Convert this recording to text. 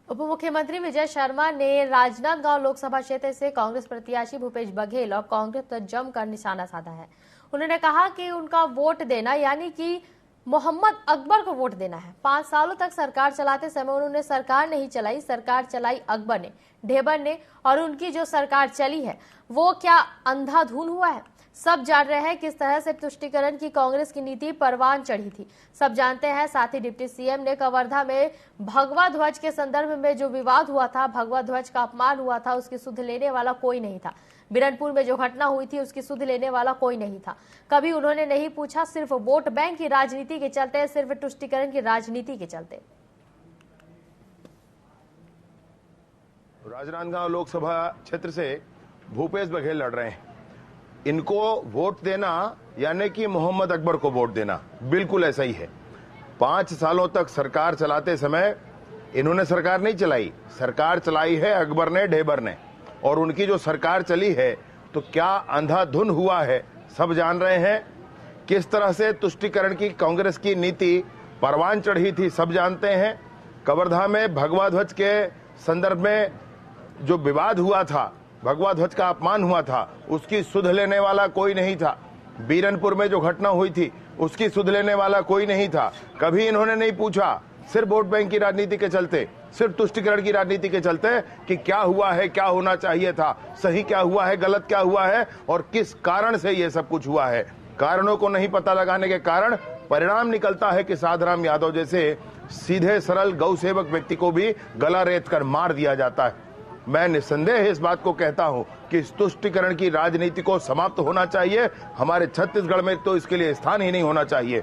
उप मुख्यमंत्री विजय शर्मा ने राजनांदगांव लोकसभा क्षेत्र से कांग्रेस प्रत्याशी भूपेश बघेल और कांग्रेस पर जमकर निशाना साधा है। उन्होंने कहा कि उनका वोट देना यानी कि मोहम्मद अकबर को वोट देना है। 5 सालों तक सरकार चलाते समय उन्होंने सरकार नहीं चलाई, सरकार चलाई अकबर ने, ढेबर ने, और उनकी जो सरकार चली है वो क्या अंधाधुन हुआ है? सब जान रहे हैं किस तरह से तुष्टीकरण की कांग्रेस की नीति परवान चढ़ी थी, सब जानते हैं। साथ ही डिप्टी सीएम ने कवर्धा में भगवा ध्वज के संदर्भ में जो विवाद हुआ था, भगवा ध्वज का अपमान हुआ था, उसकी सुध लेने वाला कोई नहीं था। बिरनपुर में जो घटना हुई थी उसकी सुध लेने वाला कोई नहीं था। कभी उन्होंने नहीं पूछा, सिर्फ वोट बैंक की राजनीति के चलते, सिर्फ तुष्टीकरण की राजनीति के चलते। राजनांदगांव लोकसभा क्षेत्र से भूपेश बघेल लड़ रहे हैं। इनको वोट देना यानी कि मोहम्मद अकबर को वोट देना, बिल्कुल ऐसा ही है। 5 सालों तक सरकार चलाते समय इन्होंने सरकार नहीं चलाई, सरकार चलाई है अकबर ने, ढेबर ने, और उनकी जो सरकार चली है तो क्या अंधाधुन हुआ है, सब जान रहे हैं। किस तरह से तुष्टीकरण की कांग्रेस की नीति परवान चढ़ी थी, सब जानते हैं। कवर्धा में भगवा ध्वज के संदर्भ में जो विवाद हुआ था, भगवा ध्वज का अपमान हुआ था, उसकी सुध लेने वाला कोई नहीं था। बीरनपुर में जो घटना हुई थी उसकी सुध लेने वाला कोई नहीं था। कभी इन्होंने नहीं पूछा, सिर्फ वोट बैंक की राजनीति के चलते, सिर्फ तुष्टीकरण की राजनीति के चलते कि क्या हुआ है, क्या होना चाहिए था, सही क्या हुआ है, गलत क्या हुआ है और किस कारण से ये सब कुछ हुआ है। कारणों को नहीं पता लगाने के कारण परिणाम निकलता है कि साधराम यादव जैसे सीधे सरल गौ सेवक व्यक्ति को भी गला रेत कर मार दिया जाता है। मैं निस्संदेह इस बात को कहता हूं कि इस तुष्टीकरण की राजनीति को समाप्त होना चाहिए। हमारे छत्तीसगढ़ में तो इसके लिए स्थान ही नहीं होना चाहिए।